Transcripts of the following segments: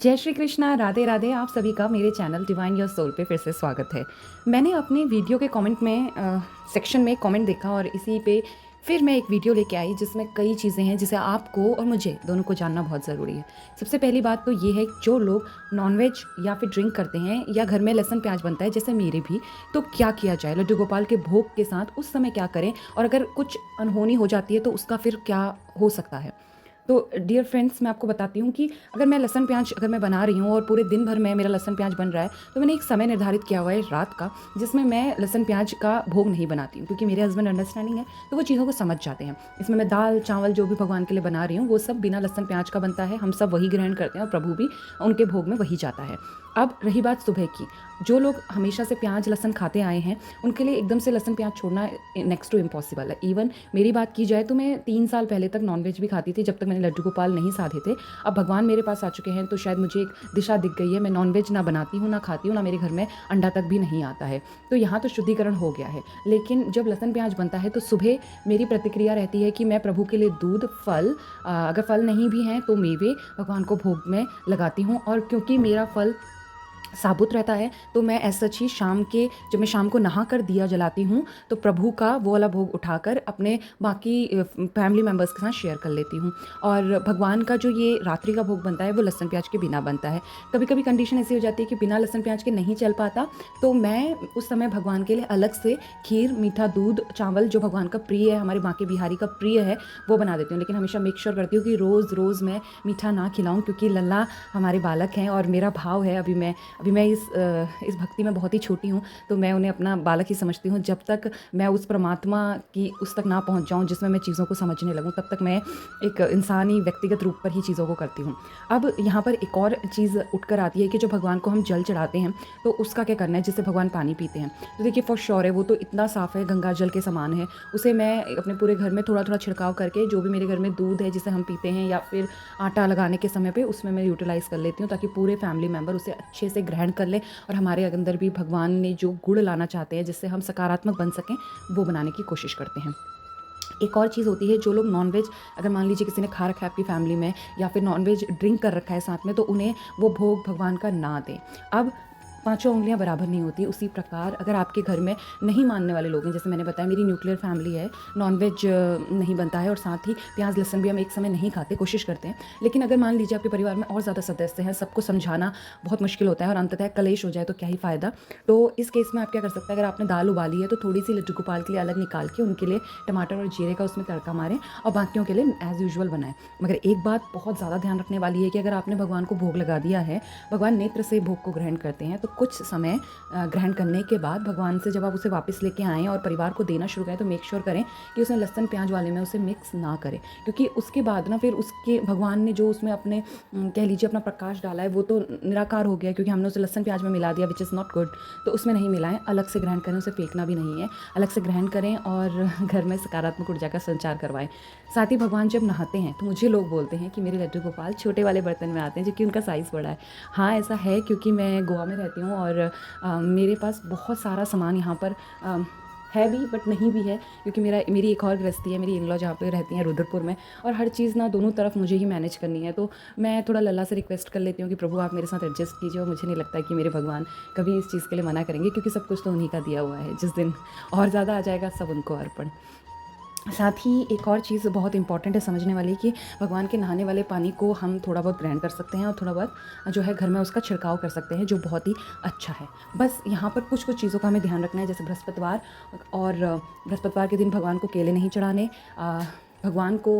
जय श्री कृष्णा, राधे राधे। आप सभी का मेरे चैनल डिवाइन योर सोल पे फिर से स्वागत है। मैंने अपने वीडियो के कमेंट में सेक्शन में कमेंट देखा और इसी पे फिर मैं एक वीडियो लेके आई जिसमें कई चीज़ें हैं जिसे आपको और मुझे दोनों को जानना बहुत ज़रूरी है। सबसे पहली बात तो ये है कि जो लोग नॉनवेज या फिर ड्रिंक करते हैं या घर में लहसुन प्याज बनता है जैसे मेरे भी, तो क्या किया जाए लड्डू गोपाल के भोग के साथ, उस समय क्या करें, और अगर कुछ अनहोनी हो जाती है तो उसका फिर क्या हो सकता है। तो डियर फ्रेंड्स, मैं आपको बताती हूँ कि अगर मैं लहसुन प्याज अगर मैं बना रही हूँ और पूरे दिन भर में मेरा लहसुन प्याज बन रहा है, तो मैंने एक समय निर्धारित किया हुआ है रात का, जिसमें मैं लहसुन प्याज का भोग नहीं बनाती हूँ, क्योंकि मेरे हस्बैंड अंडरस्टैंडिंग है तो वो चीज़ों को समझ जाते हैं। इसमें मैं दाल चावल जो भी भगवान के लिए बना रही हूँ वो सब बिना लहसुन प्याज का बनता है। हम सब वही ग्रहण करते हैं और प्रभु भी उनके भोग में वही जाता है। अब रही बात सुबह की, जो लोग हमेशा से प्याज लहसुन खाते आए हैं उनके लिए एकदम से लहसुन प्याज छोड़ना नेक्स्ट टू इम्पॉसिबल है। इवन मेरी बात की जाए तो मैं 3 साल पहले तक नॉनवेज भी खाती थी, जब तक मैंने लड्डू गोपाल नहीं साधे थे। अब भगवान मेरे पास आ चुके हैं तो शायद मुझे एक दिशा दिख गई है। मैं नॉनवेज ना बनाती हूँ ना खाती हूँ, ना मेरे घर में अंडा तक भी नहीं आता है, तो यहाँ तो शुद्धिकरण हो गया है। लेकिन जब लहसुन प्याज बनता है तो सुबह मेरी प्रतिक्रिया रहती है कि मैं प्रभु के लिए दूध फल, अगर फल नहीं भी हैं तो मेवे भगवान को भोग में लगाती हूँ। और क्योंकि मेरा फल साबुत रहता है तो मैं ऐसा ही शाम के, जब मैं शाम को नहा कर दिया जलाती हूँ तो प्रभु का वो वाला भोग उठाकर अपने बाकी फैमिली मेम्बर्स के साथ शेयर कर लेती हूँ। और भगवान का जो ये रात्रि का भोग बनता है वो लहसुन प्याज के बिना बनता है। कभी कभी कंडीशन ऐसी हो जाती है कि बिना लहसुन प्याज के नहीं चल पाता, तो मैं उस समय भगवान के लिए अलग से खीर, मीठा दूध, चावल जो भगवान का प्रिय है, हमारे बाकी बिहारी का प्रिय है, वो बना देती हूँ। लेकिन हमेशा मेक श्योर करती हूँ कि रोज़ रोज़ मैं मीठा ना खिलाऊँ, क्योंकि लल्ला हमारे बालक हैं और मेरा भाव है। अभी मैं इस भक्ति में बहुत ही छोटी हूँ, तो मैं उन्हें अपना बालक ही समझती हूँ। जब तक मैं उस परमात्मा की उस तक ना पहुँच जाऊँ जिसमें मैं चीज़ों को समझने लगूँ, तब तक मैं एक इंसानी व्यक्तिगत रूप पर ही चीज़ों को करती हूँ। अब यहाँ पर एक और चीज़ उठकर आती है कि जो भगवान को हम जल चढ़ाते हैं तो उसका क्या करना है, जिससे भगवान पानी पीते हैं। तो देखिए, फॉर श्योर है वो तो इतना साफ़ है, गंगा जल के समान है। उसे मैं अपने पूरे घर में थोड़ा थोड़ा छिड़काव करके, जो भी मेरे घर में दूध है जिसे हम पीते हैं या फिर आटा लगाने के समय पे, उसमें मैं यूटिलाइज़ कर लेती हूँ, ताकि पूरे फैमिली मेम्बर उसे अच्छे से ग्रहण कर ले और हमारे अंदर भी भगवान ने जो गुण लाना चाहते हैं जिससे हम सकारात्मक बन सकें, वो बनाने की कोशिश करते हैं। एक और चीज़ होती है, जो लोग नॉनवेज, अगर मान लीजिए किसी ने खा रखा है आपकी फैमिली में या फिर नॉनवेज ड्रिंक कर रखा है साथ में, तो उन्हें वो भोग भगवान का ना दें। अब पांचों उंगलियां बराबर नहीं होती। उसी प्रकार अगर आपके घर में नहीं मानने वाले लोग हैं, जैसे मैंने बताया मेरी न्यूक्लियर फैमिली है, नॉनवेज नहीं बनता है और साथ ही प्याज लहसुन भी हम एक समय नहीं खाते, कोशिश करते हैं। लेकिन अगर मान लीजिए आपके परिवार में और ज़्यादा सदस्य हैं, सबको समझाना बहुत मुश्किल होता है और अंततः कलेश हो जाए तो क्या ही फ़ायदा। तो इस केस में आप क्या कर सकते हैं, अगर आपने दाल उबाली है तो थोड़ी सी लड्डू गोपाल के लिए अलग निकाल के उनके लिए टमाटर और जीरे का उसमें तड़का मारें और बाकियों के लिए एज़ यूजुअल बनाएं। मगर एक बात बहुत ज़्यादा ध्यान रखने वाली है कि अगर आपने भगवान को भोग लगा दिया है, भगवान नेत्र से भोग को ग्रहण करते हैं, तो कुछ समय ग्रहण करने के बाद भगवान से जब आप उसे वापस लेके आएँ और परिवार को देना शुरू करें, तो मेक श्योर करें कि उसमें लहसुन प्याज वाले में उसे मिक्स ना करें। क्योंकि उसके बाद ना फिर उसके भगवान ने जो उसमें अपने कह लीजिए अपना प्रकाश डाला है, वो तो निराकार हो गया, क्योंकि हमने उसे लहसुन प्याज में मिला दिया, विच इज़ नॉट गुड। तो उसमें नहीं मिलाएं, अलग से ग्रहण करें, उसे फेंकना भी नहीं है, अलग से ग्रहण करें और घर में सकारात्मक ऊर्जा का संचार करवाएं। साथ ही भगवान जब नहाते हैं तो मुझे लोग बोलते हैं कि मेरे लड्डू गोपाल छोटे वाले बर्तन में आते हैं, जो कि उनका साइज़ बड़ा है। हाँ, ऐसा है, क्योंकि मैं गोवा में रहती हूँ और मेरे पास बहुत सारा सामान यहाँ पर है भी बट नहीं भी है, क्योंकि मेरी एक और गृहस्थी है, मेरी इन-लॉ जहाँ पे रहती हैं रुद्रपुर में, और हर चीज़ ना दोनों तरफ मुझे ही मैनेज करनी है। तो मैं थोड़ा लल्ला से रिक्वेस्ट कर लेती हूँ कि प्रभु आप मेरे साथ एडजस्ट कीजिए, और मुझे नहीं लगता है कि मेरे भगवान कभी इस चीज़ के लिए मना करेंगे, क्योंकि सब कुछ तो उन्हीं का दिया हुआ है। जिस दिन और ज़्यादा आ जाएगा सब उनको अर्पण। साथ ही एक और चीज़ बहुत इंपॉर्टेंट है समझने वाली, कि भगवान के नहाने वाले पानी को हम थोड़ा बहुत ग्रहण कर सकते हैं और थोड़ा बहुत जो है घर में उसका छिड़काव कर सकते हैं, जो बहुत ही अच्छा है। बस यहाँ पर कुछ कुछ चीज़ों का हमें ध्यान रखना है, जैसे बृहस्पतिवार, और बृहस्पतिवार के दिन भगवान को केले नहीं चढ़ाने, भगवान को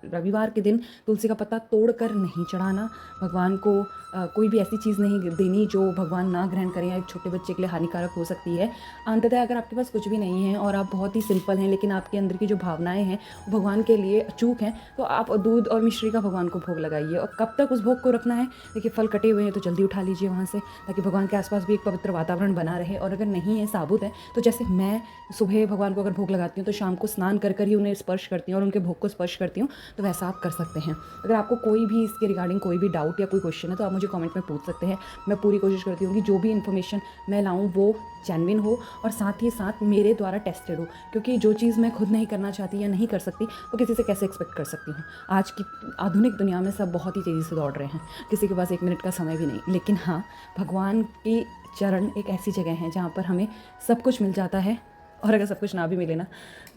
रविवार के दिन तुलसी का पत्ता तोड़कर नहीं चढ़ाना, भगवान को कोई भी ऐसी चीज़ नहीं देनी जो भगवान ना ग्रहण करें या एक छोटे बच्चे के लिए हानिकारक हो सकती है। अंततः अगर आपके पास कुछ भी नहीं है और आप बहुत ही सिंपल हैं, लेकिन आपके अंदर की जो भावनाएं हैं वो भगवान के लिए अचूक हैं, तो आप दूध और मिश्री का भगवान को भोग लगाइए। और कब तक उस भोग को रखना है, देखिए फल कटे हुए हैं तो जल्दी उठा लीजिए वहाँ से, ताकि भगवान के आसपास भी एक पवित्र वातावरण बना रहे। और अगर नहीं है, साबुत है, तो जैसे मैं सुबह भगवान को अगर भोग लगाती हूँ तो शाम को स्नान कर कर ही उन्हें स्पर्श करती हूँ और उनके भोग को स्पर्श करती हूँ, तो वैसा आप कर सकते हैं। अगर आपको कोई भी इसके रिगार्डिंग कोई भी डाउट या कोई क्वेश्चन है तो आप मुझे कमेंट में पूछ सकते हैं। मैं पूरी कोशिश करती हूँ कि जो भी इन्फॉर्मेशन मैं लाऊँ वो जेन्युइन हो और साथ ही साथ मेरे द्वारा टेस्टेड हो, क्योंकि जो चीज़ मैं खुद नहीं करना चाहती या नहीं कर सकती वो किसी से कैसे एक्सपेक्ट कर सकती हूँ। आज की आधुनिक दुनिया में सब बहुत ही तेज़ी से दौड़ रहे हैं, किसी के पास 1 मिनट का समय भी नहीं। लेकिन हाँ, भगवान की चरण एक ऐसी जगह है जहाँ पर हमें सब कुछ मिल जाता है, और अगर सब कुछ ना भी मिले ना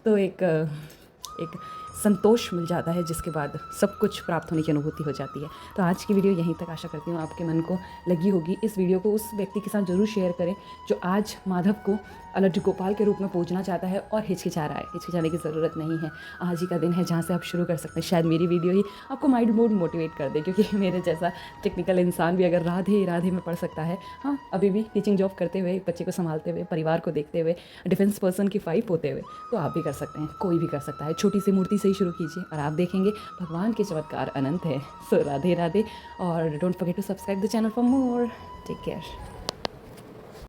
तो एक संतोष मिल जाता है, जिसके बाद सब कुछ प्राप्त होने की अनुभूति हो जाती है। तो आज की वीडियो यहीं तक, आशा करती हूँ आपके मन को लगी होगी। इस वीडियो को उस व्यक्ति के साथ ज़रूर शेयर करें जो आज माधव को अलर्ट गोपाल के रूप में पूजना चाहता है और हिचकिचा रहा है। हिचकिचाने की ज़रूरत नहीं है, आज ही का दिन है जहाँ से आप शुरू कर सकते हैं। शायद मेरी वीडियो ही आपको माइंड मोड मोटिवेट कर दे, क्योंकि मेरे जैसा टेक्निकल इंसान भी अगर राधे राधे में पढ़ सकता है, हाँ अभी भी टीचिंग जॉब करते हुए, बच्चे को संभालते हुए, परिवार को देखते हुए, डिफेंस पर्सन की वाइफ होते हुए, तो आप भी कर सकते हैं। कोई भी कर सकता है। छोटी सी मूर्ति से ही शुरू कीजिए और आप देखेंगे भगवान के चमत्कार अनंत है। सो राधे राधे, और don't forget to subscribe the channel for more. Take care.